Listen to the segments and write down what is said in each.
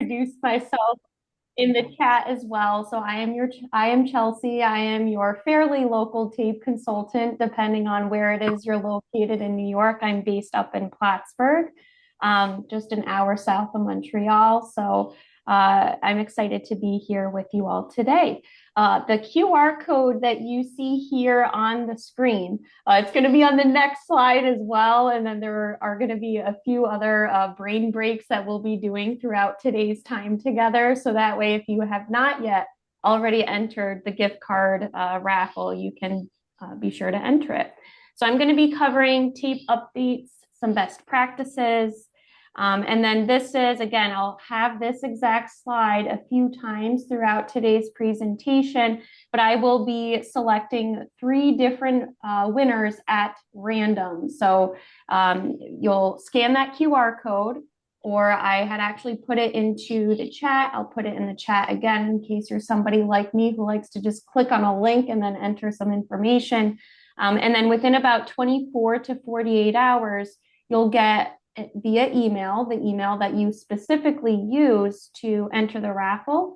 introduce myself in the chat as well. So I am Chelsea. I am your fairly local TABE consultant, depending on where it is you're located in New York. I'm based up in Plattsburgh, just an hour south of Montreal. So I'm excited to be here with you all today. The QR code that you see here on the screen, it's going to be on the next slide as well. And then there are going to be a few other brain breaks that we'll be doing throughout today's time together. So that way, if you have not yet already entered the gift card raffle, you can be sure to enter it. So I'm going to be covering TABE updates, some best practices, and then this is, again, I'll have this exact slide a few times throughout today's presentation, but I will be selecting 3 different winners at random. So you'll scan that QR code, or I had actually put it into the chat. I'll put it in the chat again in case you're somebody like me who likes to just click on a link and then enter some information. And then within about 24 to 48 hours, you'll get via email, the email that you specifically use to enter the raffle,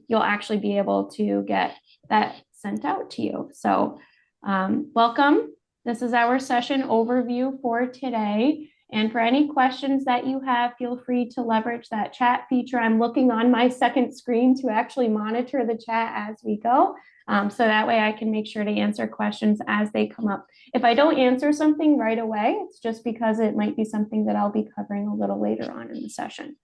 you'll actually be able to get that sent out to you. So welcome. This is our session overview for today. And for any questions that you have, feel free to leverage that chat feature. I'm looking on my second screen to actually monitor the chat as we go. So that way I can make sure to answer questions as they come up. If I don't answer something right away, it's just because it might be something that I'll be covering a little later on in the session.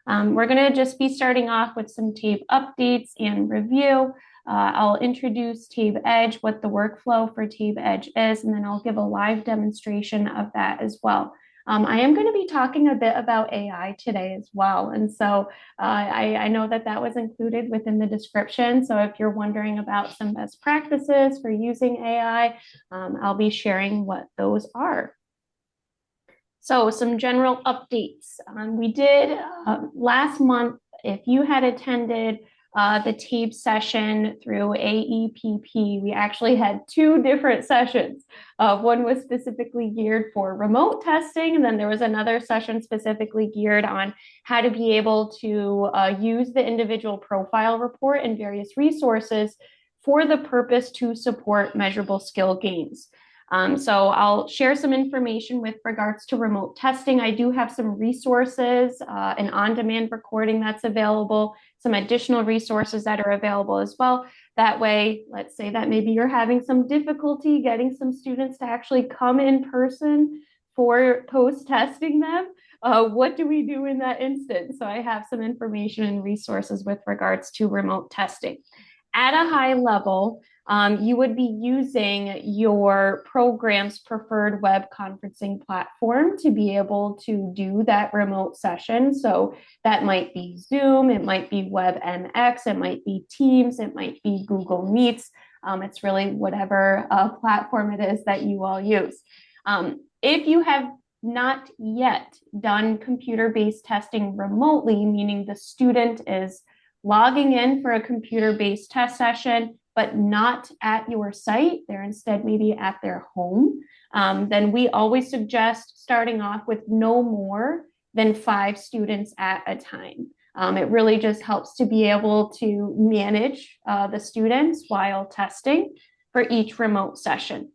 We're going to just be starting off with some TABE updates and review. I'll introduce TABE Edge, what the workflow for TABE Edge is, and then I'll give a live demonstration of that as well. I am going to be talking a bit about AI today as well. And so I know that that was included within the description. So if you're wondering about some best practices for using AI, I'll be sharing what those are. So some general updates. We did last month, if you had attended the TABE session through AEPP, we actually had 2 different sessions. One was specifically geared for remote testing, and then there was another session specifically geared on how to be able to use the individual profile report and various resources for the purpose to support measurable skill gains. So I'll share some information with regards to remote testing. I do have some resources, an on-demand recording that's available, some additional resources that are available as well. That way, let's say that maybe you're having some difficulty getting some students to actually come in person for post-testing them. What do we do in that instance? So I have some information and resources with regards to remote testing. At a high level, you would be using your program's preferred web conferencing platform to be able to do that remote session. So that might be Zoom, it might be WebMX, it might be Teams, it might be Google Meets. It's really whatever platform it is that you all use. If you have not yet done computer-based testing remotely, meaning the student is logging in for a computer-based test session, but not at your site, they're instead maybe at their home, then we always suggest starting off with no more than 5 students at a time. It really just helps to be able to manage the students while testing for each remote session.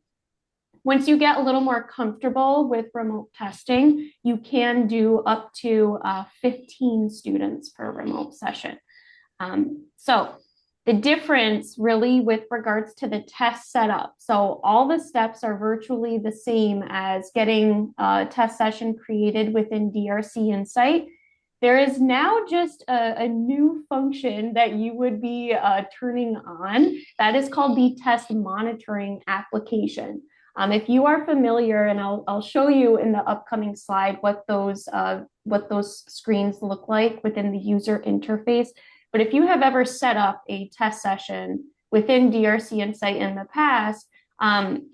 Once you get a little more comfortable with remote testing, you can do up to 15 students per remote session. So the difference really with regards to the test setup. So all the steps are virtually the same as getting a test session created within DRC Insight. There is now just a new function that you would be turning on. That is called the test monitoring application. If you are familiar, and I'll show you in the upcoming slide what those screens look like within the user interface. But if you have ever set up a test session within DRC Insight in the past,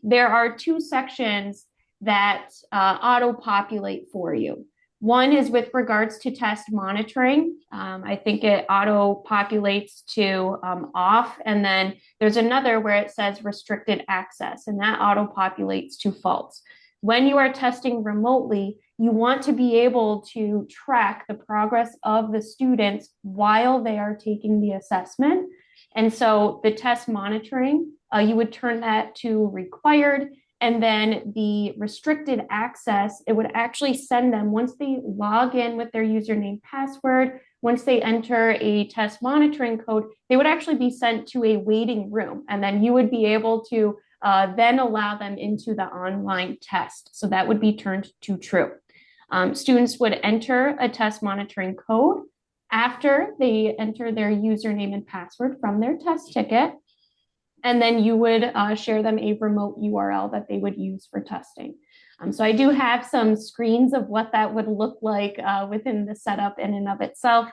there are 2 sections that auto-populate for you. One is with regards to test monitoring. I think it auto-populates to off, and then there's another where it says restricted access, and that auto-populates to false. When you are testing remotely, you want to be able to track the progress of the students while they are taking the assessment. And so the test monitoring, you would turn that to required, and then the restricted access, it would actually send them, once they log in with their username password, once they enter a test monitoring code, they would actually be sent to a waiting room. And then you would be able to then allow them into the online test. So that would be turned to true. Students would enter a test monitoring code after they enter their username and password from their test ticket. And then you would share them a remote URL that they would use for testing. So I do have some screens of what that would look like within the setup in and of itself.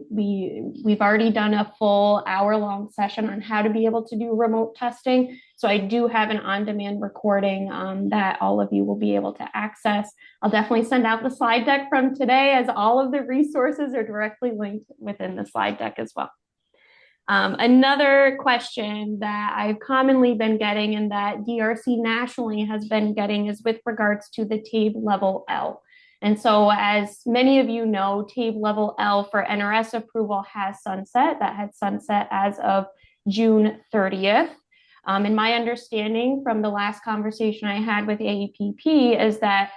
We've already done a full hour-long session on how to be able to do remote testing. So I do have an on-demand recording that all of you will be able to access. I'll definitely send out the slide deck from today, as all of the resources are directly linked within the slide deck as well. Another question that I've commonly been getting, and that DRC nationally has been getting, is with regards to the TABE level L. And so, as many of you know, TABE level L for NRS approval has sunset. That had sunset as of June 30th. And my understanding from the last conversation I had with AEPP is that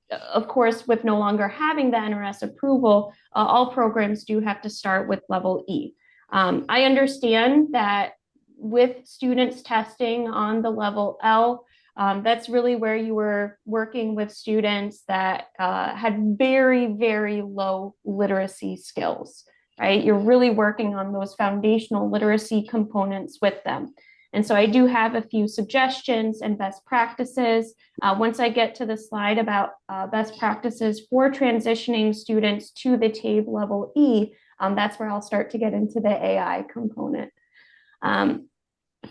of course, with no longer having the NRS approval, all programs do have to start with level E. I understand that with students testing on the level L, that's really where you were working with students that had very, very low literacy skills, right? You're really working on those foundational literacy components with them. And so I do have a few suggestions and best practices. Once I get to the slide about best practices for transitioning students to the TABE level E, that's where I'll start to get into the AI component.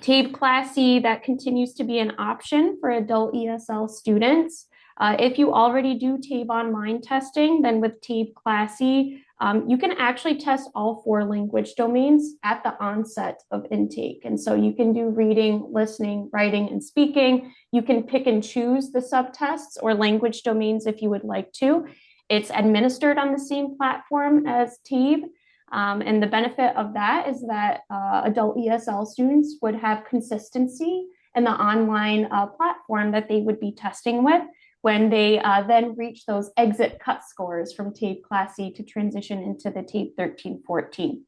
TABE Class C, that continues to be an option for adult ESL students. If you already do TABE online testing, then with TABE Class C, you can actually test all 4 language domains at the onset of intake. And so you can do reading, listening, writing, and speaking. You can pick and choose the subtests or language domains if you would like to. It's administered on the same platform as TABE. And the benefit of that is that adult ESL students would have consistency in the online platform that they would be testing with when they then reach those exit cut scores from TABE Class C to transition into the TABE 13-14.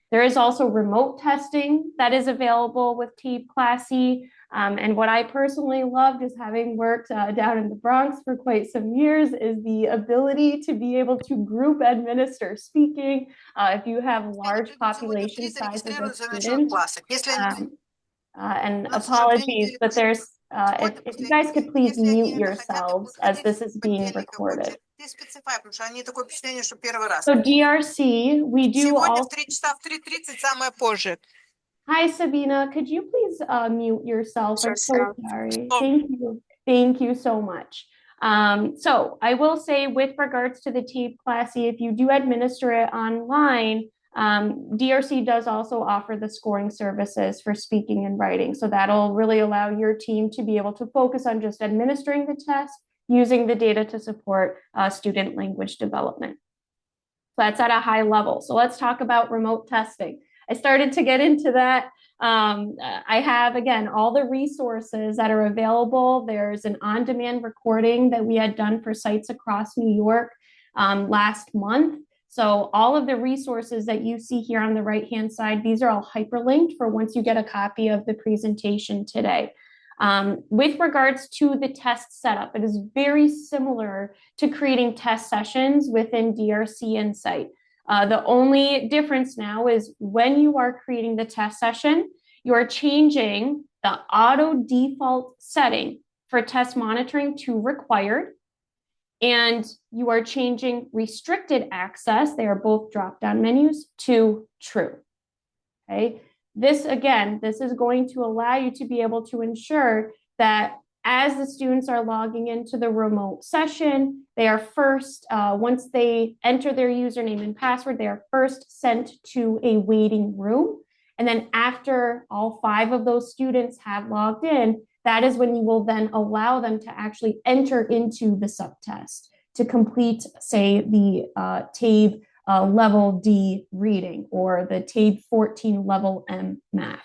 There is also remote testing that is available with TABE Class C. And what I personally loved, is having worked down in the Bronx for quite some years, is the ability to be able to group administer speaking. If you have large population sizes of students, and apologies, but there's, if you guys could please mute yourselves, as this is being recorded. So DRC, we do all. Hi, Sabina. Could you please mute yourself? I'm so sorry. Thank you. Thank you so much. So I will say, with regards to the TABE Class C, if you do administer it online, DRC does also offer the scoring services for speaking and writing. So that'll really allow your team to be able to focus on just administering the test, using the data to support student language development. So that's at a high level. So let's talk about remote testing. I started to get into that. I have, again, all the resources that are available. There's an on-demand recording that we had done for sites across New York last month. So all of the resources that you see here on the right-hand side, these are all hyperlinked for once you get a copy of the presentation today. With regards to the test setup, it is very similar to creating test sessions within DRC Insight. The only difference now is when you are creating the test session, you're changing the auto default setting for test monitoring to required, and you are changing restricted access, they are both drop-down menus, to true. Okay. This, again, this is going to allow you to be able to ensure that as the students are logging into the remote session, they are first, once they enter their username and password, they are first sent to a waiting room. And then after all 5 of those students have logged in, that is when you will then allow them to actually enter into the subtest to complete, say, the TABE level D reading or the TABE 14 level M math.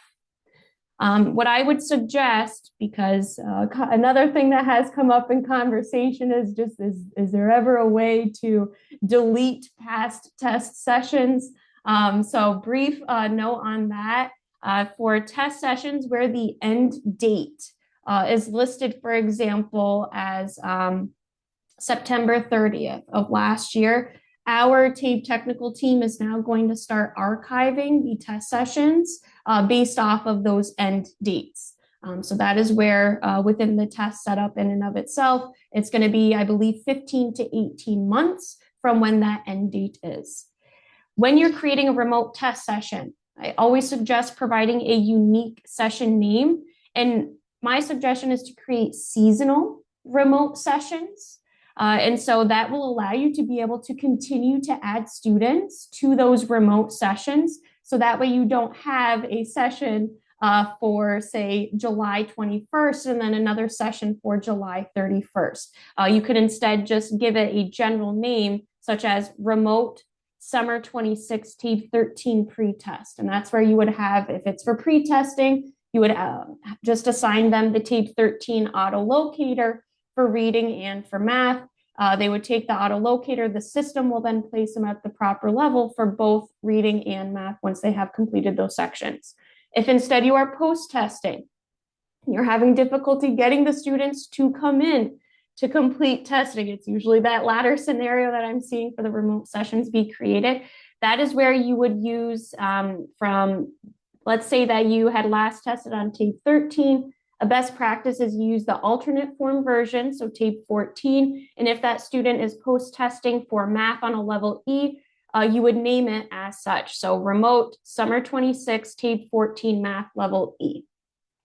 What I would suggest, because another thing that has come up in conversation is just, is there ever a way to delete past test sessions? So brief note on that. For test sessions where the end date is listed, for example, as September 30th of last year, our TABE technical team is now going to start archiving the test sessions based off of those end dates. So that is where within the test setup in and of itself, it's going to be, I believe, 15 to 18 months from when that end date is. When you're creating a remote test session, I always suggest providing a unique session name. And my suggestion is to create seasonal remote sessions. And so that will allow you to be able to continue to add students to those remote sessions. So that way you don't have a session for, say, July 21st and then another session for July 31st. You could instead just give it a general name, such as Remote Summer 26 TABE 13 pre-test. And that's where you would have, if it's for pre-testing, you would just assign them the TABE 13 auto locator for reading and for math. They would take the auto locator. The system will then place them at the proper level for both reading and math once they have completed those sections. If instead you are post-testing, you're having difficulty getting the students to come in to complete testing, it's usually that latter scenario that I'm seeing for the remote sessions be created. That is where you would use from, let's say that you had last tested on TABE 13, a best practice is use the alternate form version, so TABE 14. And if that student is post-testing for math on a level E, you would name it as such. So Remote Summer 26 TABE 14 Math Level E.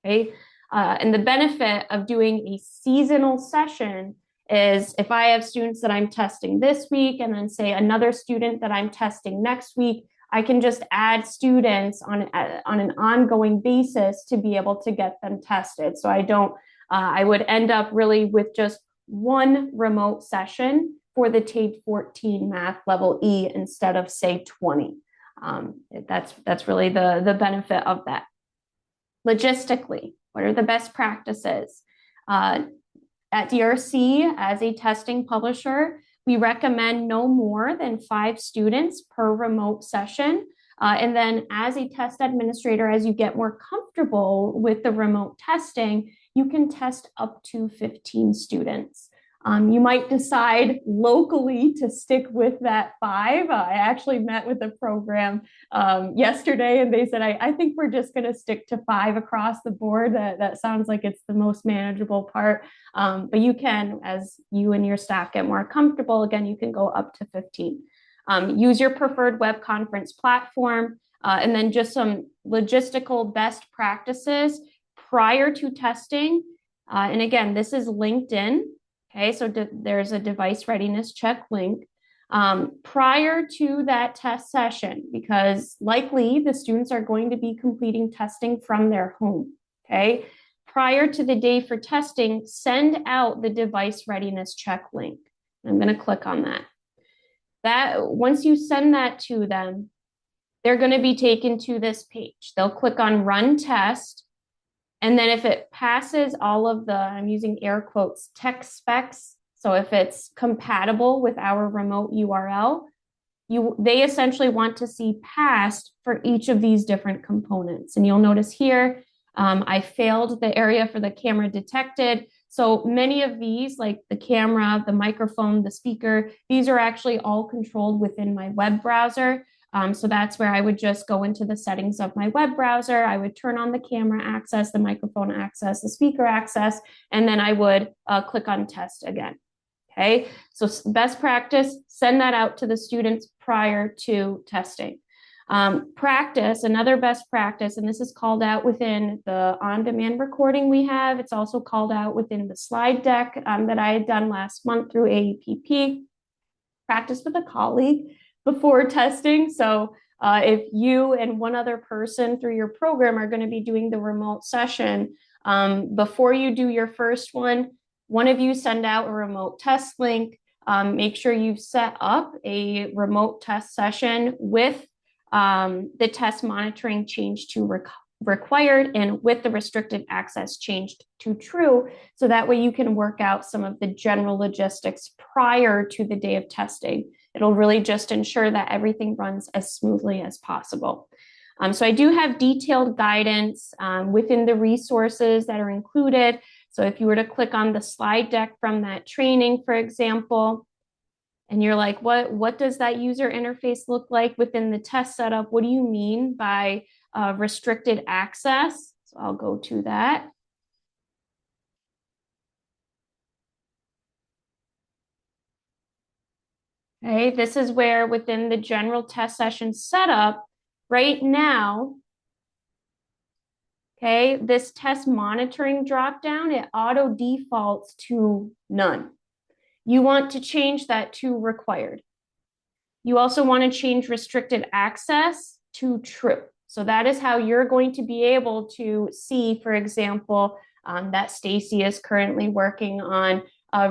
Okay. And the benefit of doing a seasonal session is if I have students that I'm testing this week and then say another student that I'm testing next week, I can just add students on an ongoing basis to be able to get them tested. So I would end up really with just one remote session for the TABE 14 Math Level E instead of, say, 20. That's really the benefit of that. Logistically, what are the best practices? At DRC, as a testing publisher, we recommend no more than 5 students per remote session. And then as a test administrator, as you get more comfortable with the remote testing, you can test up to 15 students. You might decide locally to stick with that 5. I actually met with the program yesterday and they said, I think we're just going to stick to 5 across the board. That sounds like it's the most manageable part. But you can, as you and your staff get more comfortable, again, you can go up to 15. Use your preferred web conference platform, and then just some logistical best practices prior to testing. And again, this is LinkedIn. Okay, so there's a device readiness check link prior to that test session, because likely the students are going to be completing testing from their home. Okay, prior to the day for testing, send out the device readiness check link. I'm going to click on that. Once you send that to them, they're going to be taken to this page. They'll click on Run Test. And then if it passes all of the, I'm using air quotes, tech specs, so if it's compatible with our remote URL, they essentially want to see passed for each of these different components. And you'll notice here, I failed the area for the camera detected. So many of these, like the camera, the microphone, the speaker, these are actually all controlled within my web browser. So that's where I would just go into the settings of my web browser. I would turn on the camera access, the microphone access, the speaker access, and then I would click on test again. Okay, so best practice, send that out to the students prior to testing. Practice, another best practice, and this is called out within the on-demand recording we have. It's also called out within the slide deck that I had done last month through AEPP. Practice with a colleague before testing. So if you and one other person through your program are going to be doing the remote session, Before you do your first one of you send out a remote test link. Make sure you've set up a remote test session with the test monitoring changed to required and with the restricted access changed to true. So that way you can work out some of the general logistics prior to the day of testing. It'll really just ensure that everything runs as smoothly as possible. So I do have detailed guidance within the resources that are included. So if you were to click on the slide deck from that training, for example, and you're like, what does that user interface look like within the test setup? What do you mean by restricted access? So I'll go to that. Okay, this is where within the general test session setup, right now, okay, this test monitoring dropdown, it auto defaults to none. You want to change that to required. You also want to change restricted access to true. So that is how you're going to be able to see, for example, that Stacy is currently working on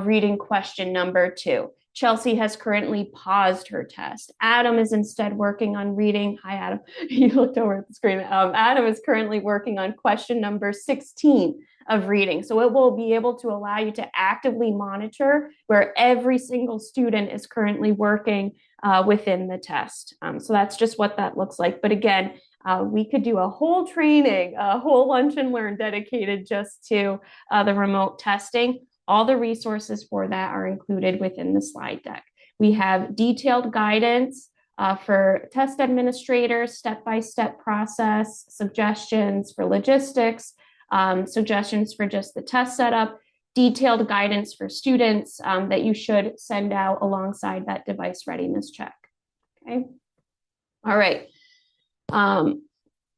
reading question number 2. Chelsea has currently paused her test. Adam is instead working on reading. Hi, Adam. You looked over at the screen. Adam is currently working on question number 16 of reading. So it will be able to allow you to actively monitor where every single student is currently working within the test. So that's just what that looks like. But again, we could do a whole training, a whole lunch and learn dedicated just to the remote testing. All the resources for that are included within the slide deck. We have detailed guidance for test administrators, step-by-step process, suggestions for logistics, suggestions for just the test setup, detailed guidance for students that you should send out alongside that device readiness check. Okay. All right.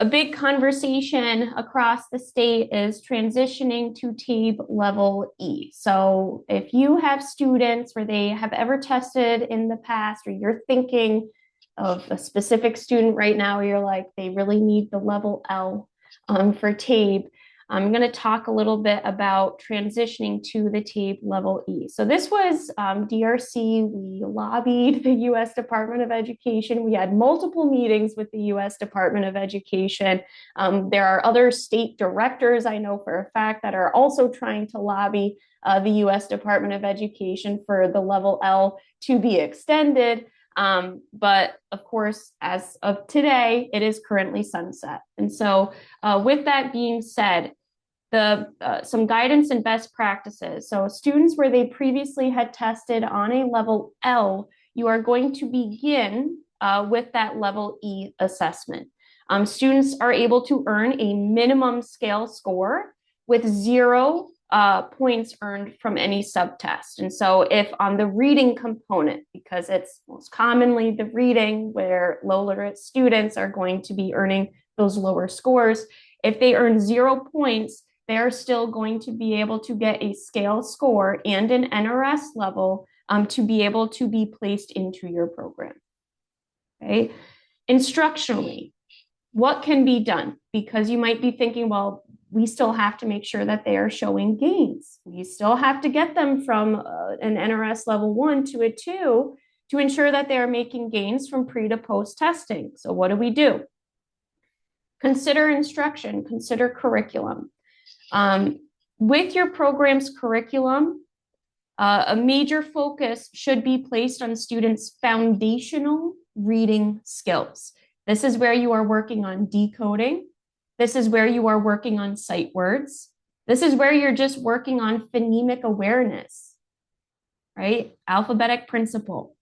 A big conversation across the state is transitioning to TABE level E. So if you have students where they have ever tested in the past, or you're thinking of a specific student right now, you're like, they really need the level L for TABE, I'm going to talk a little bit about transitioning to the TABE level E. So this was DRC. We lobbied the U.S. Department of Education. We had multiple meetings with the U.S. Department of Education. There are other state directors I know for a fact that are also trying to lobby the U.S. Department of Education for the level L to be extended. But of course, as of today, it is currently sunset. And so with that being said, some guidance and best practices. So students where they previously had tested on a level L, you are going to begin with that level E assessment. Students are able to earn a minimum scale score with 0 points earned from any subtest. And so if on the reading component, because it's most commonly the reading where low literate students are going to be earning those lower scores, if they earn 0 points, they are still going to be able to get a scale score and an NRS level to be able to be placed into your program. Okay. Instructionally, what can be done? Because you might be thinking, well, we still have to make sure that they are showing gains. We still have to get them from an NRS level 1 to a 2 to ensure that they are making gains from pre to post testing. So what do? Consider instruction, consider curriculum. With your program's curriculum, a major focus should be placed on students' foundational reading skills. This is where you are working on decoding. This is where you are working on sight words. This is where you're just working on phonemic awareness, right? Alphabetic principle.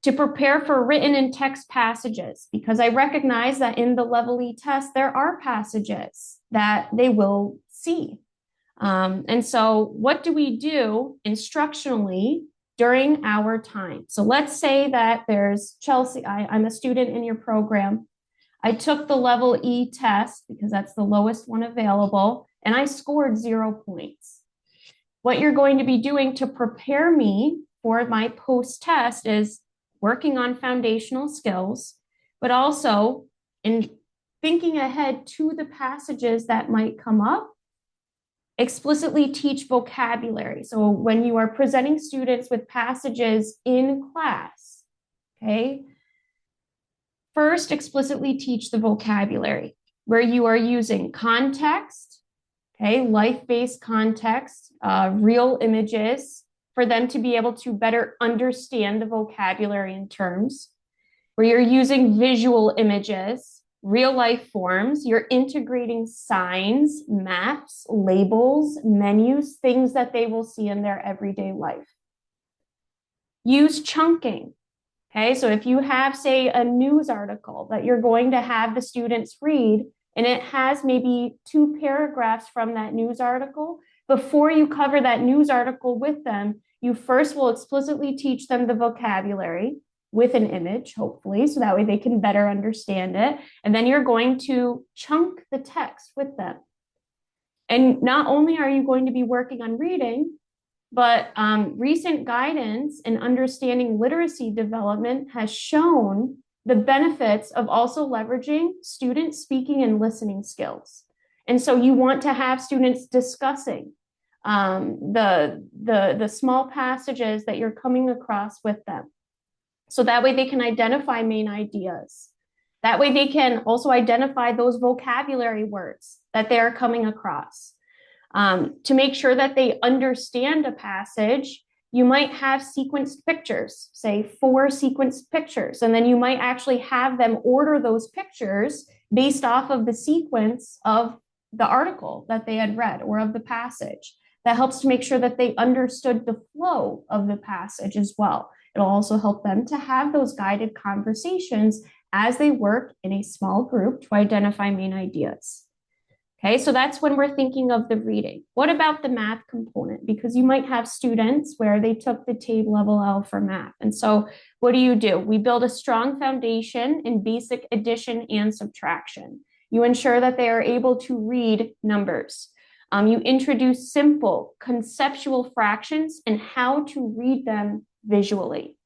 To prepare for written and text passages, because I recognize that in the Level E test, there are passages that they will see. And so what do we do instructionally during our time? So let's say that there's Chelsea, I'm a student in your program. I took the Level E test because that's the lowest one available, and I scored 0 points. What you're going to be doing to prepare me for my post-test is working on foundational skills, but also in thinking ahead to the passages that might come up Explicitly teach vocabulary. So when you are presenting students with passages in class, okay, first explicitly teach the vocabulary where you are using context, okay, life-based context, real images for them to be able to better understand the vocabulary and terms, where you're using visual images, real life forms, you're integrating signs, maps, labels, menus, things that they will see in their everyday life. Use chunking. Okay, so if you have, say, a news article that you're going to have the students read, and it has maybe 2 paragraphs from that news article, before you cover that news article with them, you first will explicitly teach them the vocabulary with an image, hopefully, so that way they can better understand it. And then you're going to chunk the text with them. And not only are you going to be working on reading, but recent guidance in understanding literacy development has shown the benefits of also leveraging student speaking and listening skills. And so you want to have students discussing the small passages that you're coming across with them. So that way they can identify main ideas. That way they can also identify those vocabulary words that they're coming across. To make sure that they understand a passage, you might have sequenced pictures, say 4 sequenced pictures, and then you might actually have them order those pictures based off of the sequence of the article that they had read or of the passage. That helps to make sure that they understood the flow of the passage as well. It'll also help them to have those guided conversations as they work in a small group to identify main ideas. Okay, so that's when we're thinking of the reading. What about the math component? Because you might have students where they took the TABE level L for math. And so what do? We build a strong foundation in basic addition and subtraction. You ensure that they are able to read numbers. You introduce simple conceptual fractions and how to read them visually.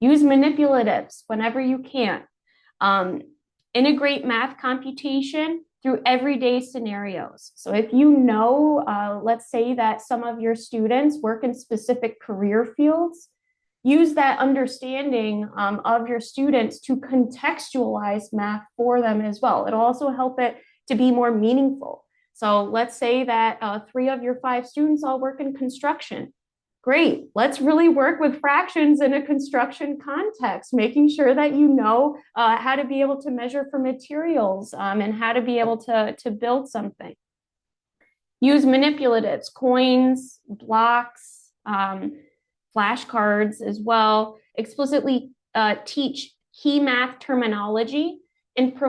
Use manipulatives whenever you can. Integrate math computation through everyday scenarios. So if you know, let's say that some of your students work in specific career fields, use that understanding of your students to contextualize math for them as well. It'll also help it to be more meaningful. So let's say that 3 of your 5 students all work in construction. Great, let's really work with fractions in a construction context, making sure that you know how to be able to measure for materials and how to be able to build something. Use manipulatives, coins, blocks, flashcards as well. Explicitly teach key math terminology and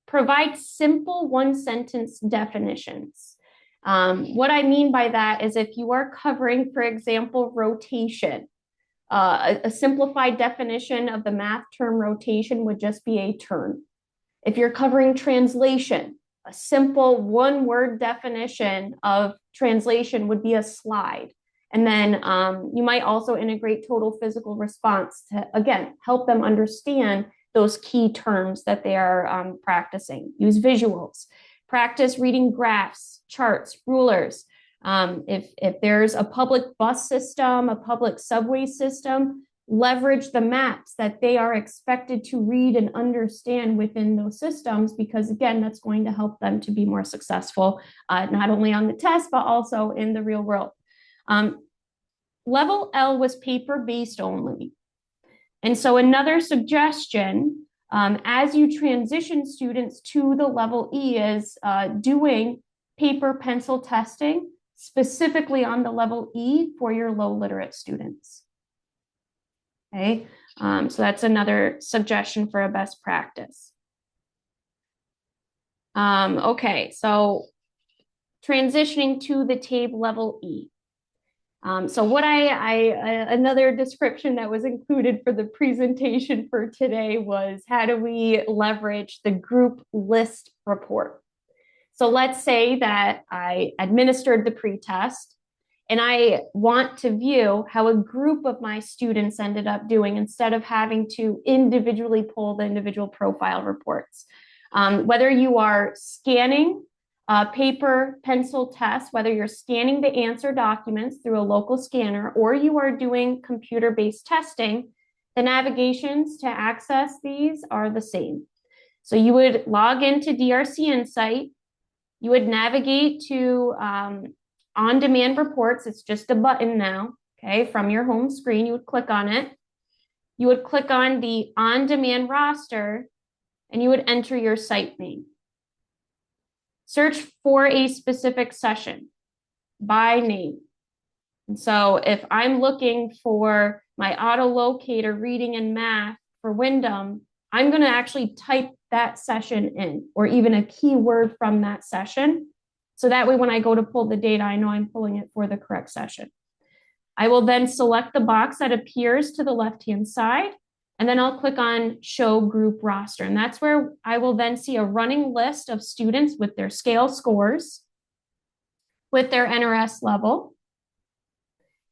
provide simple 1-sentence definitions. What I mean by that is if you are covering, for example, rotation, a simplified definition of the math term rotation would just be a turn. If you're covering translation, a simple 1-word definition of translation would be a slide. And then you might also integrate total physical response to, again, help them understand those key terms that they are practicing. Use visuals. Practice reading graphs, charts, rulers. If there's a public bus system, a public subway system, leverage the maps that they are expected to read and understand within those systems, because again, that's going to help them to be more successful, not only on the test, but also in the real world. Level L was paper-based only. And so another suggestion, as you transition students to the level E, is doing paper pencil testing specifically on the level E for your low literate students. Okay, so that's another suggestion for a best practice. Okay, so transitioning to the TABE level E. So what another description that was included for the presentation for today was how do we leverage the group list report? So let's say that I administered the pretest and I want to view how a group of my students ended up doing instead of having to individually pull the individual profile reports. Whether you are scanning paper pencil test, whether you're scanning the answer documents through a local scanner or you are doing computer-based testing, the navigations to access these are the same. So you would log into DRC Insight, you would navigate to on-demand reports. It's just a button now, okay, from your home screen. You would click on it. You would click on the on-demand roster and you would enter your site name. Search for a specific session by name. And so if I'm looking for my auto locator reading and math for Wyndham, I'm going to actually type that session in, or even a keyword from that session. So that way, when I go to pull the data, I know I'm pulling it for the correct session. I will then select the box that appears to the left-hand side, and then I'll click on Show Group Roster. And that's where I will then see a running list of students with their scale scores, with their NRS level,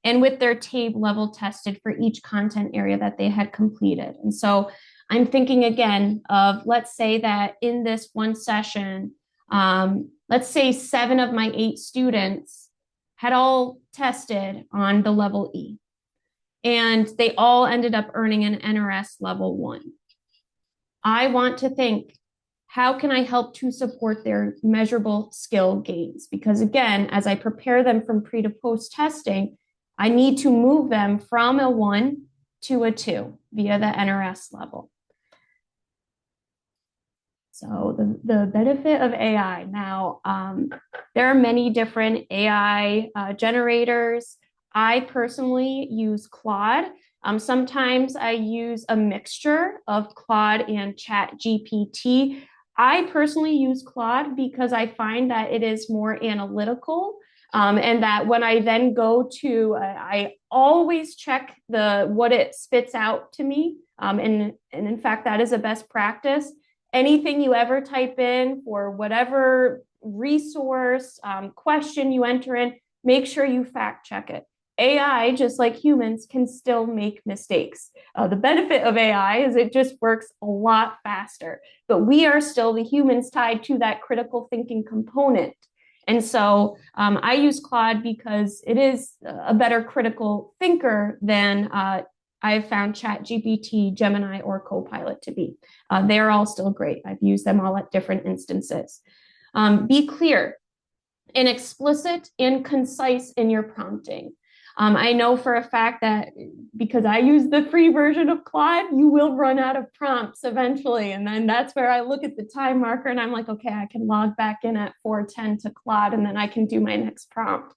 and with their TABE level tested for each content area that they had completed. And so I'm thinking again of, let's say that in this one session, let's say 7 of my 8 students had all tested on the level E, and they all ended up earning an NRS level 1. I want to think, how can I help to support their measurable skill gains? Because again, as I prepare them from pre to post testing, I need to move them from a 1 to a 2 via the NRS level. So the benefit of AI. Now, there are many different AI generators. I personally use Claude. Sometimes I use a mixture of Claude and ChatGPT. I personally use Claude because I find that it is more analytical, and that when I then go to, I always check what it spits out to me. And in fact, that is a best practice. Anything you ever type in for whatever resource, question you enter in, make sure you fact check it. AI, just like humans, can still make mistakes. The benefit of AI is it just works a lot faster, but we are still the humans tied to that critical thinking component. And so I use Claude because it is a better critical thinker than I've found ChatGPT, Gemini, or Copilot to be. They're all still great. I've used them all at different instances. Be clear and explicit and concise in your prompting. I know for a fact that because I use the free version of Claude, you will run out of prompts eventually. And then that's where I look at the time marker and I'm like, okay, I can log back in at 4:10 to Claude and then I can do my next prompt.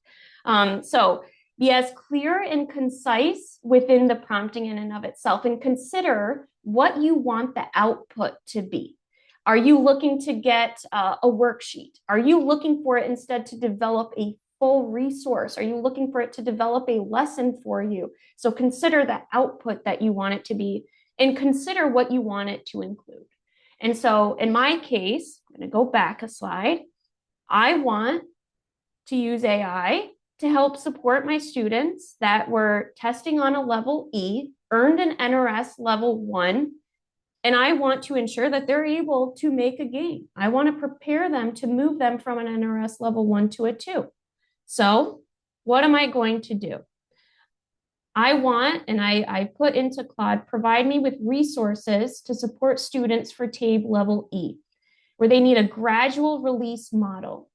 So be as clear and concise within the prompting in and of itself, and consider what you want the output to be. Are you looking to get a worksheet? Are you looking for it instead to develop a full resource? Are you looking for it to develop a lesson for you? So consider the output that you want it to be, and consider what you want it to include. And so in my case, I'm going to go back a slide. I want to use AI to help support my students that were testing on a level E, earned an NRS level 1, and I want to ensure that they're able to make a gain. I want to prepare them to move them from an NRS level 1 to a 2. So what am I going to do? I want, and I put into Claude, provide me with resources to support students for TABE level E, where they need a gradual release model.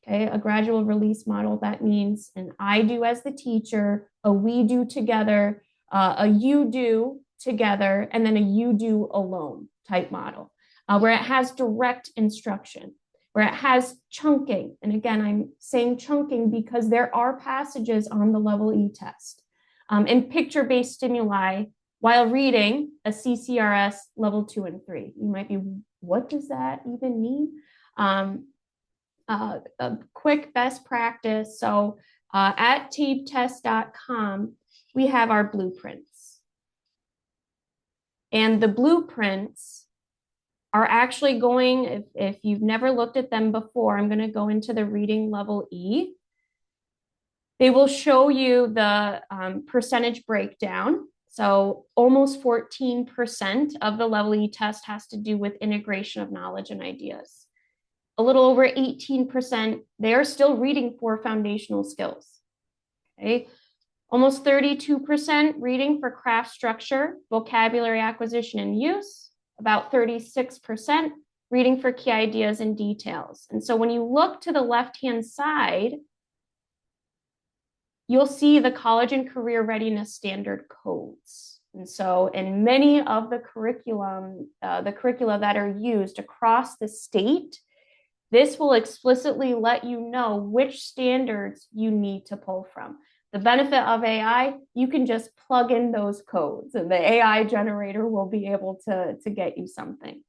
Okay, a gradual release model, that means an I do as the teacher, a we do together, a you do together, and then a you do alone type model, where it has direct instruction, where it has chunking. And again, I'm saying chunking because there are passages on the level E test, and picture-based stimuli while reading a CCRS level 2 and 3. You might be, what does that even mean? A quick best practice. So at tabetest.com, we have our blueprints. And the blueprints are actually going, if you've never looked at them before, I'm going to go into the reading level E. They will show you the percentage breakdown. So almost 14% of the level E test has to do with integration of knowledge and ideas. a little over 18%, they are still reading for foundational skills. Okay. Almost 32% reading for craft structure, vocabulary acquisition and use, about 36% reading for key ideas and details. And so when you look to the left-hand side, you'll see the college and career readiness standard codes. And so in many of the curricula that are used across the state, this will explicitly let you know which standards you need to pull from. The benefit of AI, you can just plug in those codes and the AI generator will be able to get you something.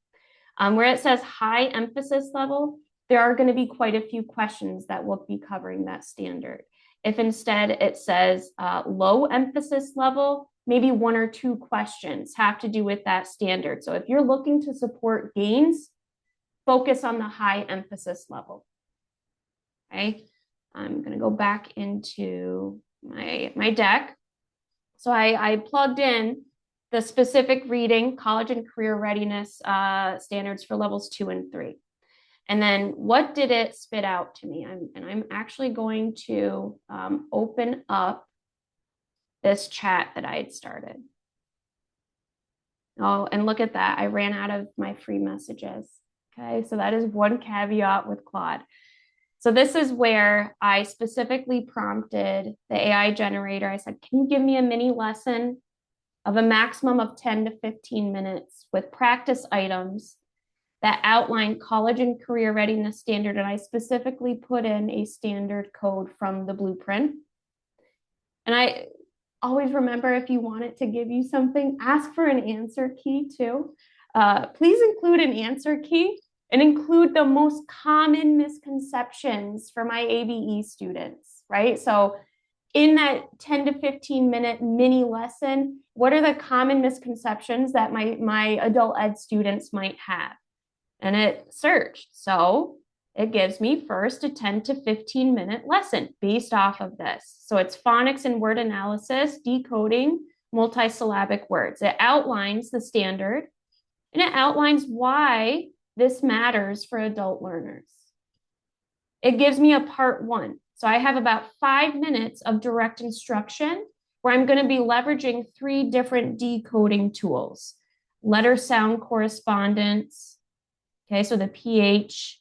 Where it says high emphasis level, there are going to be quite a few questions that will be covering that standard. If instead it says low emphasis level, maybe 1 or 2 questions have to do with that standard. So if you're looking to support gains, focus on the high emphasis level. Okay, I'm going to go back into my deck. So I plugged in the specific reading, college and career readiness standards for levels 2 and 3. And then what did it spit out to me? I'm actually going to open up this chat that I had started. Oh, and look at that. I ran out of my free messages. Okay, so that is one caveat with Claude. So this is where I specifically prompted the AI generator. I said, can you give me a mini lesson of a maximum of 10 to 15 minutes with practice items that outline college and career readiness standard? And I specifically put in a standard code from the blueprint. And I always remember, if you want it to give you something, ask for an answer key too. Please include an answer key and include the most common misconceptions for my ABE students, right? So in that 10 to 15 minute mini lesson, what are the common misconceptions that my adult ed students might have? And it searched. So it gives me first a 10 to 15 minute lesson based off of this. So it's phonics and word analysis, decoding multisyllabic words. It outlines the standard and it outlines why this matters for adult learners. It gives me a part 1. So I have about 5 minutes of direct instruction where I'm going to be leveraging 3 different decoding tools: letter sound correspondence. Okay, so the PH,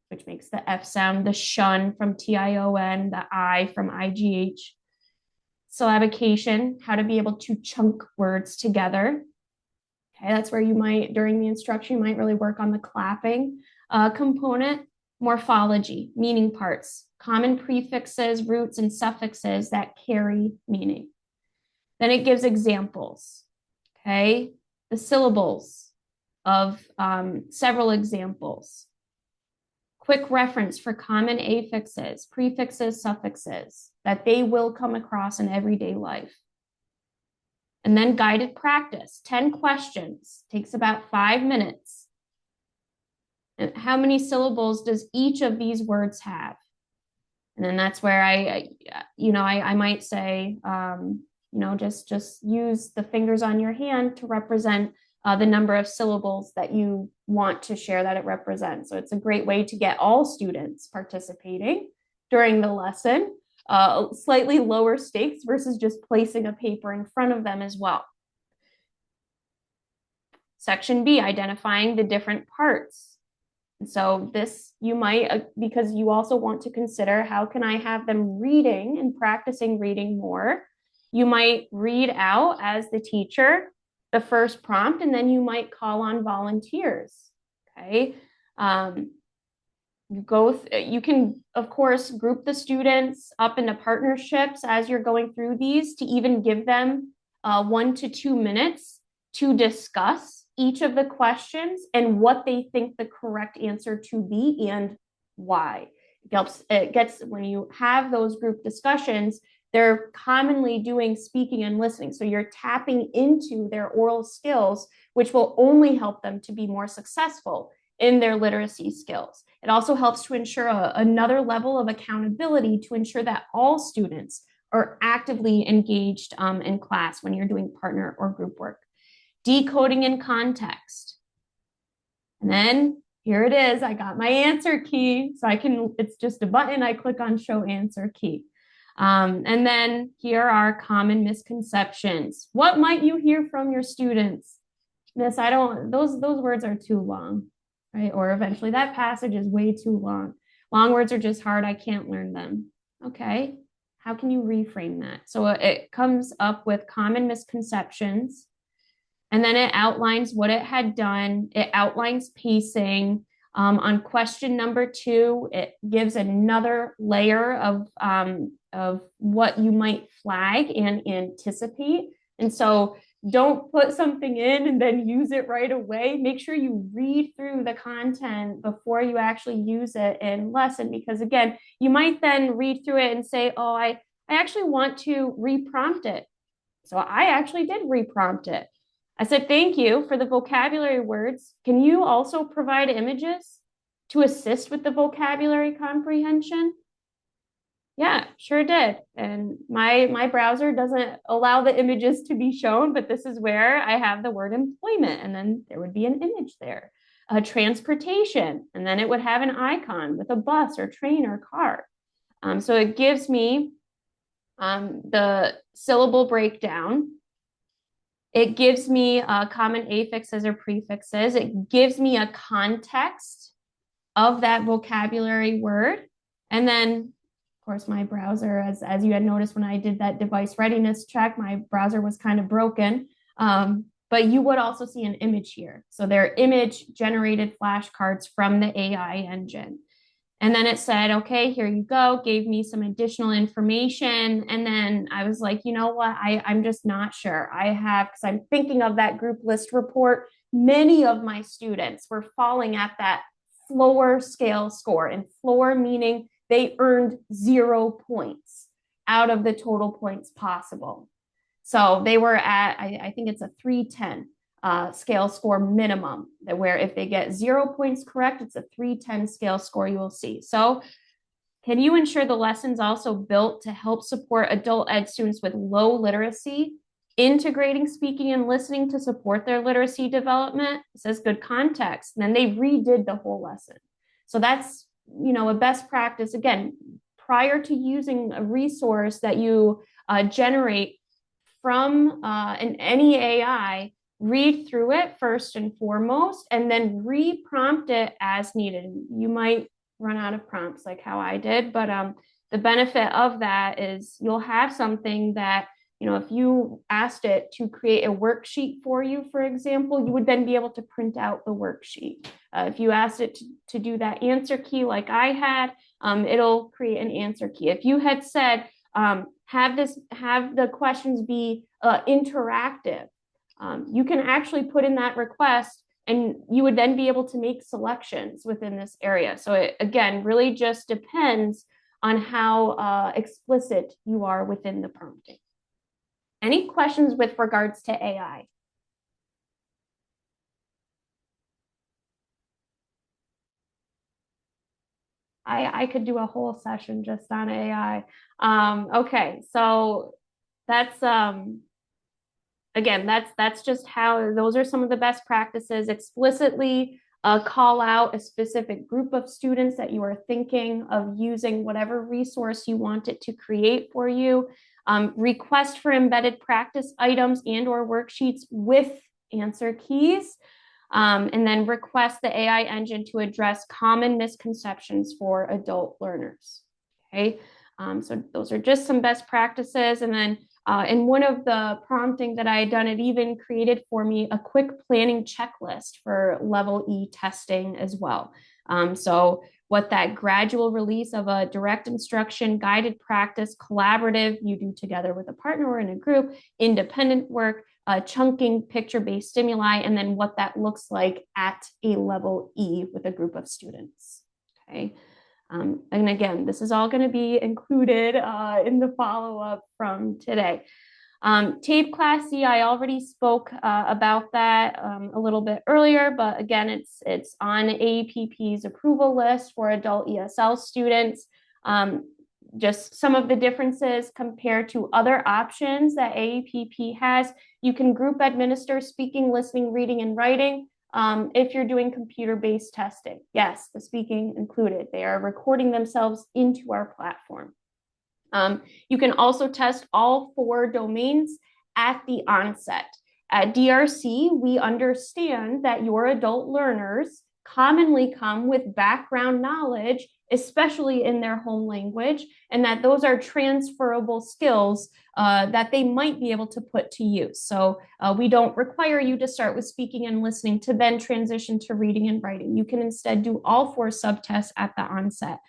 which makes the F sound, the shun from TION, the I from IGH, syllabication, how to be able to chunk words together. Okay, that's where you might, during the instruction, you might really work on the clapping component. Morphology, meaning parts, common prefixes, roots, and suffixes that carry meaning. Then it gives examples, okay? The syllables of several examples. Quick reference for common affixes, prefixes, suffixes that they will come across in everyday life. And then guided practice, 10 questions, takes about 5 minutes. And how many syllables does each of these words have? And then that's where I might say, just use the fingers on your hand to represent the number of syllables that you want to share that it represents. So it's a great way to get all students participating during the lesson, slightly lower stakes versus just placing a paper in front of them as well. Section B, identifying the different parts. And so this you might, because you also want to consider, how can I have them reading and practicing reading more? You might read out as the teacher the first prompt, and then you might call on volunteers, okay? You can, of course, group the students up into partnerships as you're going through these to even give them 1 to 2 minutes to discuss each of the questions and what they think the correct answer to be and why. It gets, when you have those group discussions, they're commonly doing speaking and listening. So you're tapping into their oral skills, which will only help them to be more successful in their literacy skills. It also helps to ensure another level of accountability to ensure that all students are actively engaged in class when you're doing partner or group work. Decoding in context. And then here it is. I got my answer key. So it's just a button. I click on show answer key. And then here are common misconceptions. What might you hear from your students? Miss, those words are too long, right? Or eventually that passage is way too long. Long words are just hard. I can't learn them. Okay. How can you reframe that? So it comes up with common misconceptions, and then it outlines what it had done. It outlines pacing. On question number 2, it gives another layer of what you might flag and anticipate. And so don't put something in and then use it right away. Make sure you read through the content before you actually use it in lesson, because again, you might then read through it and say, oh, I actually want to reprompt it. So I actually did reprompt it. I said, thank you for the vocabulary words. Can you also provide images to assist with the vocabulary comprehension? Yeah, sure did. And my browser doesn't allow the images to be shown, but this is where I have the word employment, and then there would be an image there. Transportation, and then it would have an icon with a bus or train or car. So it gives me the syllable breakdown. It gives me common affixes or prefixes. It gives me a context of that vocabulary word. And then, of course, my browser, as you had noticed when I did that device readiness check, my browser was kind of broken. But you would also see an image here. So they're image generated flashcards from the AI engine. And then it said, okay, here you go, gave me some additional information. And then I was like, you know what, I'm just not sure. Because I'm thinking of that group list report, many of my students were falling at that floor scale score. And floor meaning they earned 0 points out of the total points possible. So they were at, I think it's a 310. Scale score minimum, where if they get 0 points correct, it's a 310 scale score you will see. So can you ensure the lesson's also built to help support adult ed students with low literacy, integrating speaking and listening to support their literacy development? It says good context. And then they redid the whole lesson. So that's, a best practice. Again, prior to using a resource that you generate from any AI, read through it first and foremost, and then re-prompt it as needed. You might run out of prompts like how I did, but the benefit of that is you'll have something that, if you asked it to create a worksheet for you, for example, you would then be able to print out the worksheet. If you asked it to do that answer key like I had, it'll create an answer key. If you had said, have the questions be interactive, you can actually put in that request, and you would then be able to make selections within this area. So it, again, really just depends on how explicit you are within the prompting. Any questions with regards to AI? I could do a whole session just on AI. Okay, so that's again, that's just how, those are some of the best practices. Explicitly call out a specific group of students that you are thinking of using whatever resource you want it to create for you. Request for embedded practice items and or worksheets with answer keys. And then request the AI engine to address common misconceptions for adult learners. Okay, so those are just some best practices. And then in one of the prompting that I had done, it even created for me a quick planning checklist for level E testing as well. So what that gradual release of a direct instruction, guided practice, collaborative, you do together with a partner or in a group, independent work, chunking, picture-based stimuli, and then what that looks like at a level E with a group of students. Okay. And again, this is all going to be included in the follow-up from today. TABE Class C, I already spoke about that a little bit earlier, but again, it's on AEPP's approval list for adult ESL students. Just some of the differences compared to other options that AEPP has. You can group administer speaking, listening, reading, and writing. If you're doing computer-based testing, yes, the speaking included. They are recording themselves into our platform. You can also test all 4 domains at the onset. At DRC, we understand that your adult learners commonly come with background knowledge, especially in their home language, and that those are transferable skills that they might be able to put to use. So we don't require you to start with speaking and listening to then transition to reading and writing. You can instead do all 4 subtests at the onset.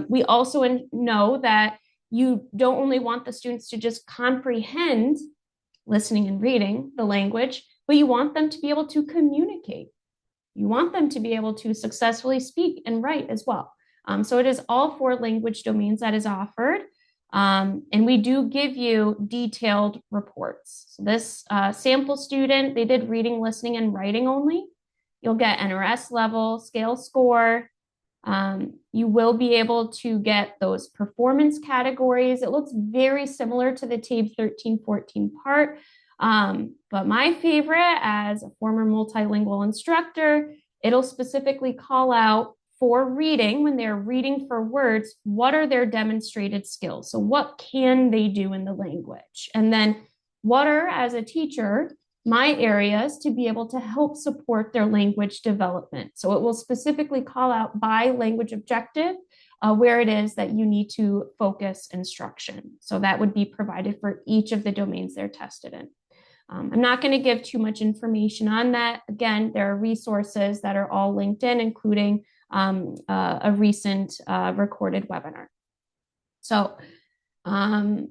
We also know that you don't only want the students to just comprehend listening and reading the language, but you want them to be able to communicate. You want them to be able to successfully speak and write as well. So it is all 4 language domains that is offered. And we do give you detailed reports. So this sample student, they did reading, listening, and writing only. You'll get NRS level, scale score. You will be able to get those performance categories. It looks very similar to the TABE 13-14 part. But my favorite, as a former multilingual instructor, it'll specifically call out for reading, when they're reading for words, what are their demonstrated skills? So what can they do in the language? And then what are, as a teacher, my areas to be able to help support their language development. So it will specifically call out by language objective where it is that you need to focus instruction. So that would be provided for each of the domains they're tested in. I'm not going to give too much information on that. Again, there are resources that are all linked in, including a recent recorded webinar. So another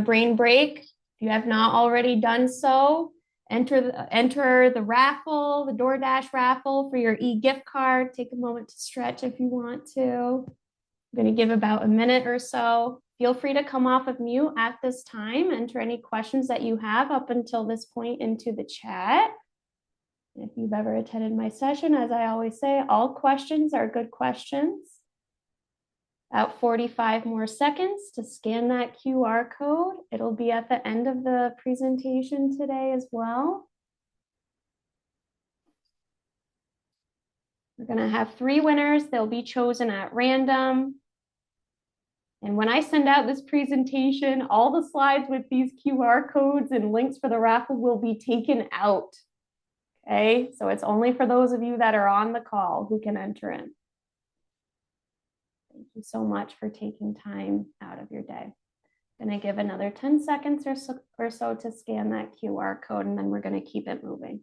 brain break. If you have not already done so, enter the raffle, the DoorDash raffle for your e-gift card. Take a moment to stretch if you want to. I'm going to give about a minute or so. Feel free to come off of mute at this time. Enter any questions that you have up until this point into the chat. If you've ever attended my session, as I always say, all questions are good questions. About 45 more seconds to scan that QR code. It'll be at the end of the presentation today as well. We're going to have 3 winners. They'll be chosen at random. And when I send out this presentation, all the slides with these QR codes and links for the raffle will be taken out. Okay, so it's only for those of you that are on the call who can enter in. Thank you so much for taking time out of your day. I'm going to give another 10 seconds or so to scan that QR code, and then we're going to keep it moving.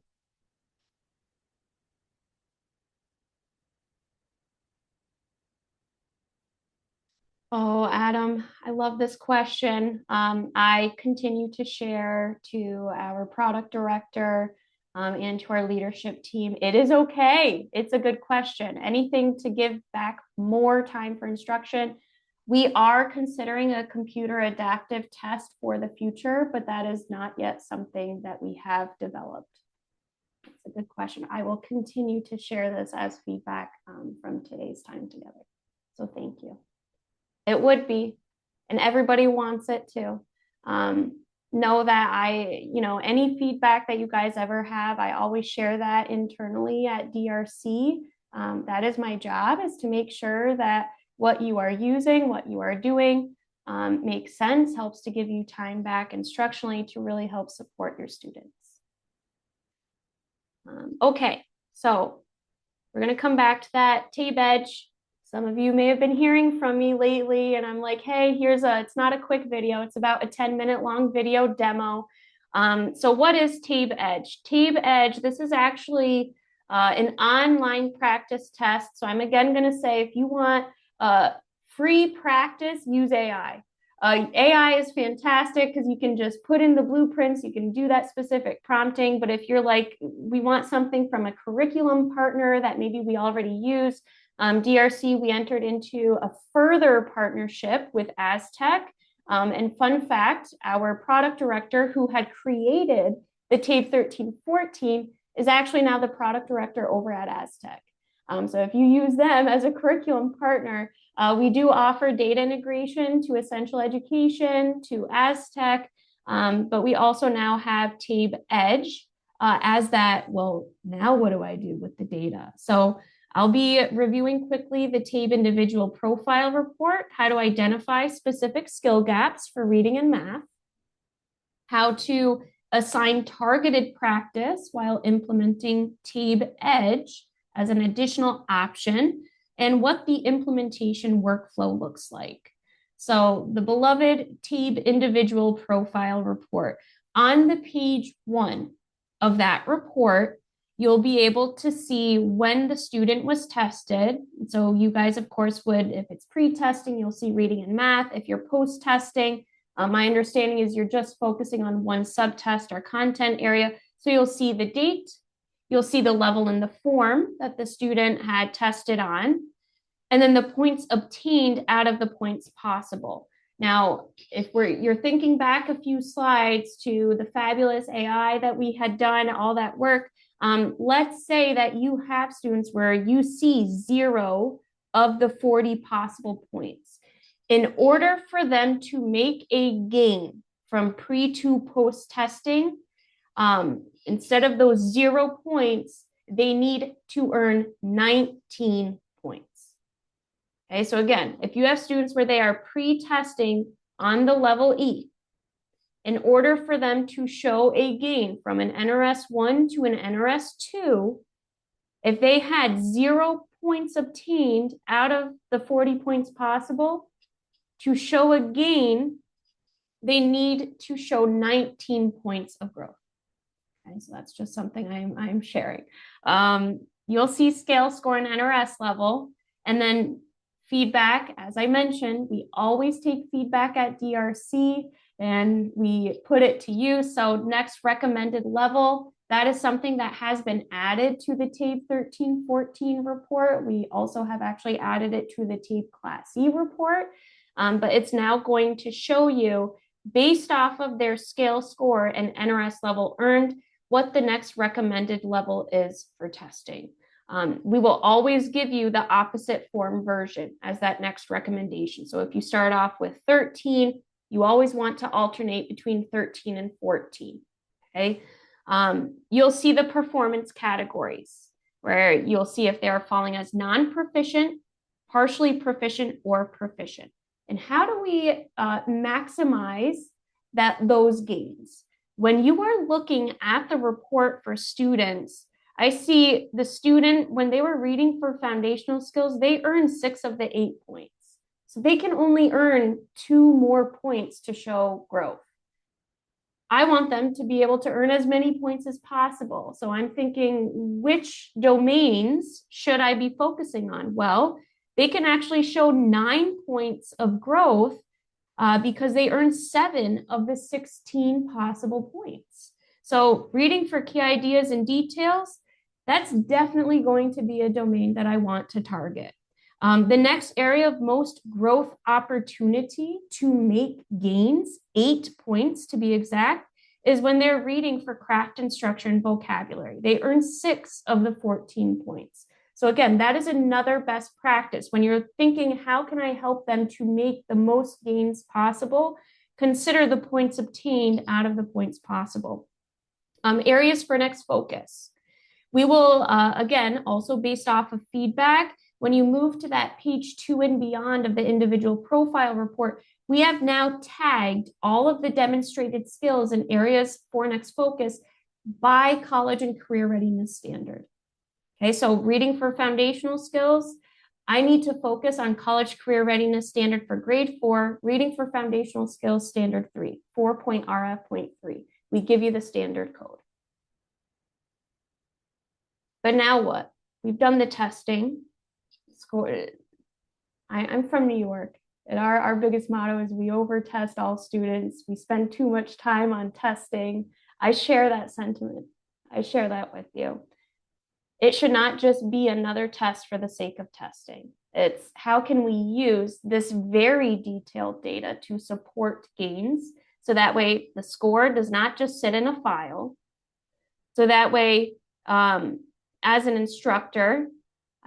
Oh, Adam, I love this question. I continue to share to our product director and to our leadership team. It is okay. It's a good question. Anything to give back more time for instruction. We are considering a computer adaptive test for the future, but that is not yet something that we have developed. It's a good question. I will continue to share this as feedback from today's time together. So thank you. It would be, and everybody wants it too. Know that any feedback that you guys ever have, I always share that internally at DRC. That is my job, is to make sure that what you are using, what you are doing makes sense, helps to give you time back instructionally to really help support your students. Okay, so we're going to come back to that TABE Edge. Some of you may have been hearing from me lately, and I'm like, hey, it's not a quick video. It's about a 10-minute long video demo. So what is TABE Edge? TABE Edge, this is actually an online practice test. So I'm again going to say, if you want free practice, use AI. AI is fantastic because you can just put in the blueprints, you can do that specific prompting. But if you're like, we want something from a curriculum partner that maybe we already use, DRC, we entered into a further partnership with Aztec. And fun fact, our product director who had created the TABE 13-14 is actually now the product director over at Aztec. So if you use them as a curriculum partner, we do offer data integration to Essential Education, to Aztec, but we also now have TABE Edge as that, well, now what do I do with the data? So I'll be reviewing quickly the TABE individual profile report, how to identify specific skill gaps for reading and math, how to assign targeted practice while implementing TABE Edge as an additional option, and what the implementation workflow looks like. So the beloved TABE individual profile report. On the page 1 of that report, you'll be able to see when the student was tested. So you guys, of course, would, if it's pre-testing, you'll see reading and math. If you're post-testing, my understanding is you're just focusing on one subtest or content area. So you'll see the date, you'll see the level in the form that the student had tested on, and then the points obtained out of the points possible. Now, if you're thinking back a few slides to the fabulous AI that we had done, all that work, let's say that you have students where you see 0 of the 40 possible points. In order for them to make a gain from pre to post testing, instead of those 0 points, they need to earn 19 points. Okay, so again, if you have students where they are pre-testing on the level E, in order for them to show a gain from an NRS 1 to an NRS 2, if they had 0 points obtained out of the 40 points possible, to show a gain, they need to show 19 points of growth. Okay, so that's just something I'm sharing. You'll see scale, score, and NRS level, and then feedback. As I mentioned, we always take feedback at DRC and we put it to use. So next recommended level, that is something that has been added to the TABE 13-14 report. We also have actually added it to the TABE Class E report, but it's now going to show you, based off of their scale, score, and NRS level earned, what the next recommended level is for testing. We will always give you the opposite form version as that next recommendation. So if you start off with 13, you always want to alternate between 13 and 14, okay? You'll see the performance categories where you'll see if they're falling as non-proficient, partially proficient, or proficient. And how do we maximize those gains? When you are looking at the report for students, I see the student, when they were reading for foundational skills, they earned 6 of the 8 points. So they can only earn 2 more points to show growth. I want them to be able to earn as many points as possible. So I'm thinking, which domains should I be focusing on? Well, they can actually show 9 points of growth because they earned 7 of the 16 possible points. So reading for key ideas and details, that's definitely going to be a domain that I want to target. The next area of most growth opportunity to make gains, 8 points to be exact, is when they're reading for craft and structure and vocabulary. They earn 6 of the 14 points. So again, that is another best practice. When you're thinking, how can I help them to make the most gains possible? Consider the points obtained out of the points possible. Areas for next focus. We will, again, also based off of feedback, when you move to that page 2 and beyond of the individual profile report, we have now tagged all of the demonstrated skills and areas for next focus by college and career readiness standard. Okay, so reading for foundational skills, I need to focus on college career readiness standard for grade 4, reading for foundational skills standard 3, 4.RF.3. We give you the standard code. But now what? We've done the testing. I'm from New York, and our biggest motto is we over-test all students. We spend too much time on testing. I share that sentiment. I share that with you. It should not just be another test for the sake of testing. It's how can we use this very detailed data to support gains, so that way the score does not just sit in a file. So that way, as an instructor,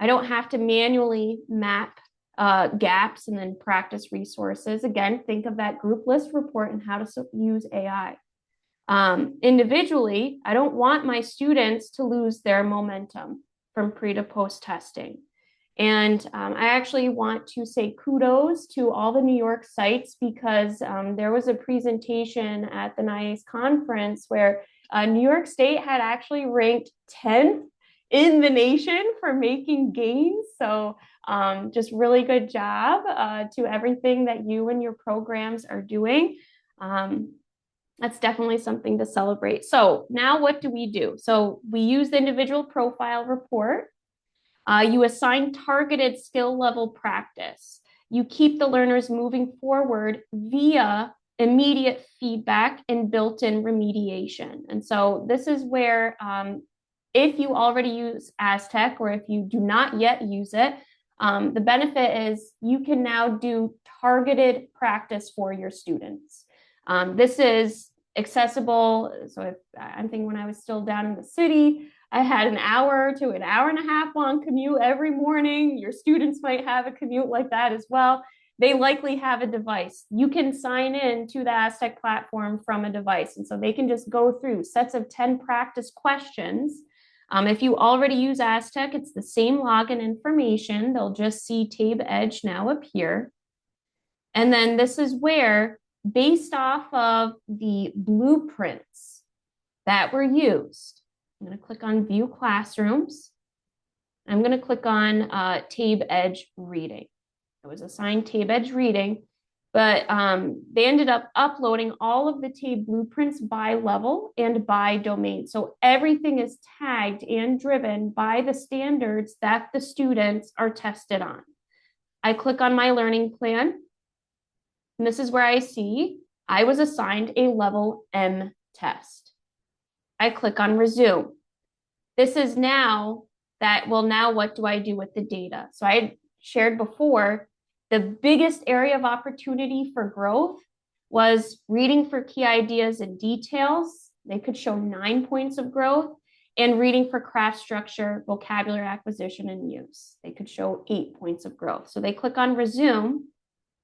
I don't have to manually map gaps and then practice resources. Again, think of that group list report and how to use AI. Individually, I don't want my students to lose their momentum from pre to post testing. And I actually want to say kudos to all the New York sites because there was a presentation at the NYACCE conference where New York State had actually ranked 10th in the nation for making gains. So just really good job to everything that you and your programs are doing. That's definitely something to celebrate. So now what do we do? So we use the individual profile report. You assign targeted skill level practice. You keep the learners moving forward via immediate feedback and built-in remediation. And so this is where if you already use Aztec or if you do not yet use it, the benefit is you can now do targeted practice for your students. This is accessible. So if I'm thinking when I was still down in the city, I had an hour to an hour and a half long commute every morning. Your students might have a commute like that as well. They likely have a device. You can sign in to the Aztec platform from a device. And so they can just go through sets of 10 practice questions. If you already use Aztec, it's the same login information. They'll just see TABE Edge now appear. And then this is where, based off of the blueprints that were used, I'm going to click on View Classrooms. I'm going to click on TABE Edge Reading. It was assigned TABE Edge Reading, but they ended up uploading all of the TABE blueprints by level and by domain. So everything is tagged and driven by the standards that the students are tested on. I click on my learning plan, and this is where I see I was assigned a level M test. I click on resume. This is now that, well, now what do I do with the data? So I shared before, the biggest area of opportunity for growth was reading for key ideas and details. They could show 9 points of growth, and reading for craft structure, vocabulary acquisition, and use. They could show 8 points of growth. So they click on resume,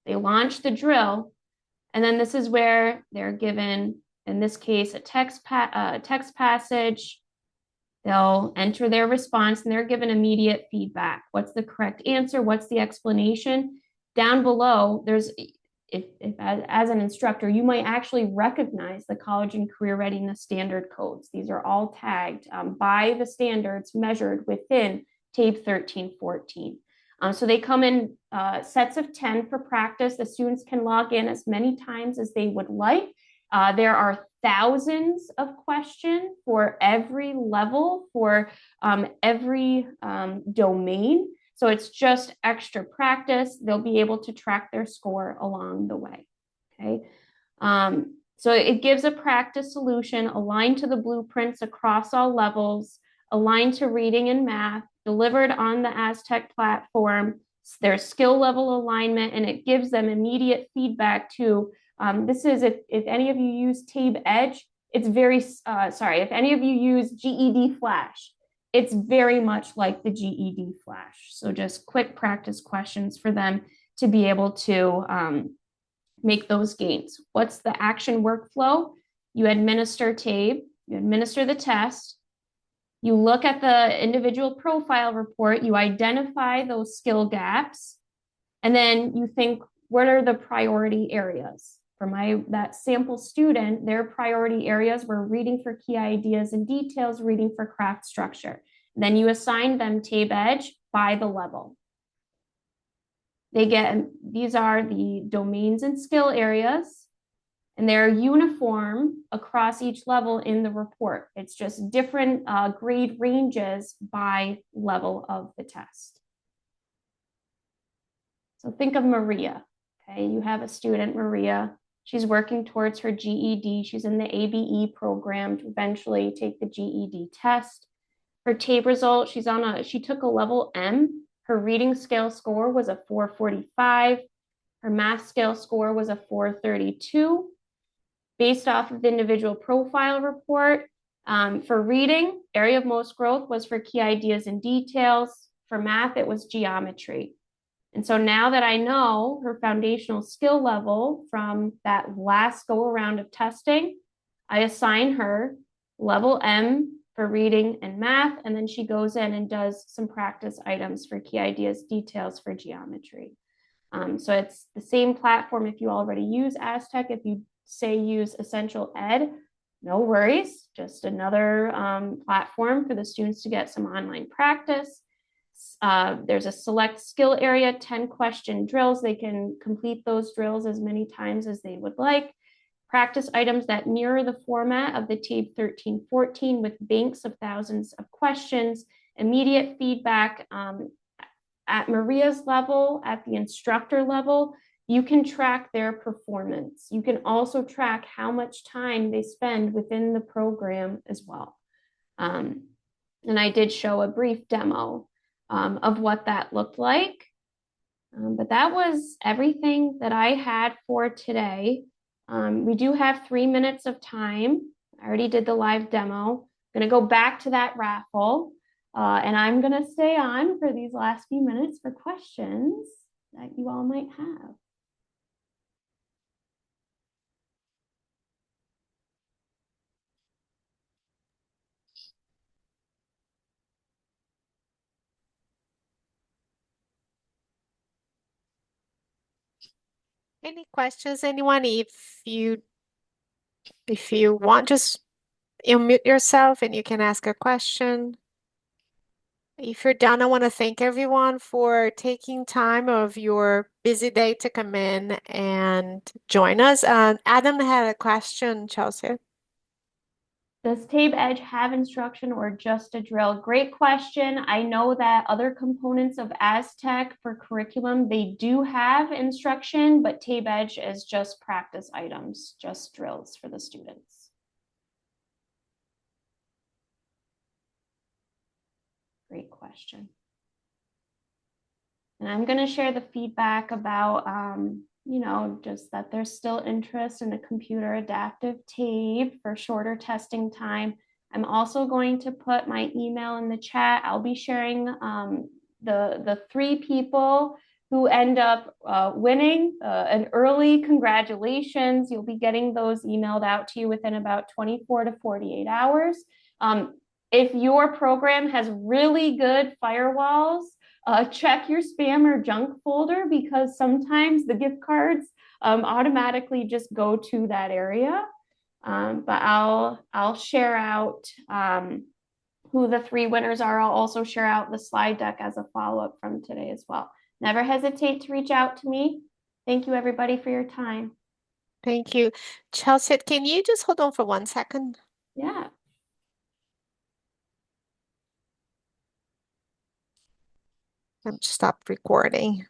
they launch the drill, and then this is where they're given, in this case, a text passage. They'll enter their response and they're given immediate feedback. What's the correct answer? What's the explanation? Down below, there's, if as an instructor, you might actually recognize the college and career readiness standard codes. These are all tagged by the standards measured within TABE 1314. So they come in sets of 10 for practice. The students can log in as many times as they would like. There are thousands of questions for every level, for every domain. So it's just extra practice. They'll be able to track their score along the way. Okay. So it gives a practice solution aligned to the blueprints across all levels, aligned to reading and math, delivered on the Aztec platform, their skill level alignment, and it gives them immediate feedback to, this is, if any of you use TABE Edge, it's very, if any of you use GED Flash, it's very much like the GED Flash. So just quick practice questions for them to be able to make those gains. What's the action workflow? You administer TABE, you administer the test, you look at the individual profile report, you identify those skill gaps, and then you think, what are the priority areas? For that sample student, their priority areas were reading for key ideas and details, reading for craft structure. Then you assign them TABE Edge by the level. These are the domains and skill areas, and they're uniform across each level in the report. It's just different grade ranges by level of the test. So think of Maria. Okay, you have a student, Maria. She's working towards her GED. She's in the ABE program to eventually take the GED test. Her TABE result, she took a level M. Her reading scale score was a 445. Her math scale score was a 432. Based off of the individual profile report, for reading, area of most growth was for key ideas and details. For math, it was geometry. And so now that I know her foundational skill level from that last go around of testing, I assign her level M for reading and math, and then she goes in and does some practice items for key ideas, details for geometry. So it's the same platform if you already use Aztec. If you say use Essential Ed, no worries, just another platform for the students to get some online practice. There's a select skill area, 10 question drills. They can complete those drills as many times as they would like. Practice items that mirror the format of the TABE 13-14 with banks of thousands of questions, immediate feedback at Maria's level, at the instructor level. You can track their performance. You can also track how much time they spend within the program as well. And I did show a brief demo of what that looked like. But that was everything that I had for today. We do have 3 minutes of time. I already did the live demo. I'm going to go back to that raffle. And I'm going to stay on for these last few minutes for questions that you all might have. Any questions, anyone? If you want, just unmute yourself and you can ask a question. If you're done, I want to thank everyone for taking time of your busy day to come in and join us. Adam had a question, Chelsea. Does TABE Edge have instruction or just a drill? Great question. I know that other components of Aztec for curriculum, they do have instruction, but TABE Edge is just practice items, just drills for the students. Great question. And I'm going to share the feedback about, just that there's still interest in a computer adaptive TABE for shorter testing time. I'm also going to put my email in the chat. I'll be sharing the 3 people who end up winning an early congratulations. You'll be getting those emailed out to you within about 24 to 48 hours. If your program has really good firewalls, check your spam or junk folder, because sometimes the gift cards automatically just go to that area. But I'll share out who the 3 winners are. I'll also share out the slide deck as a follow-up from today as well. Never hesitate to reach out to me. Thank you, everybody, for your time. Thank you. Chelsea, can you just hold on for 1 second? Yeah. Stop recording.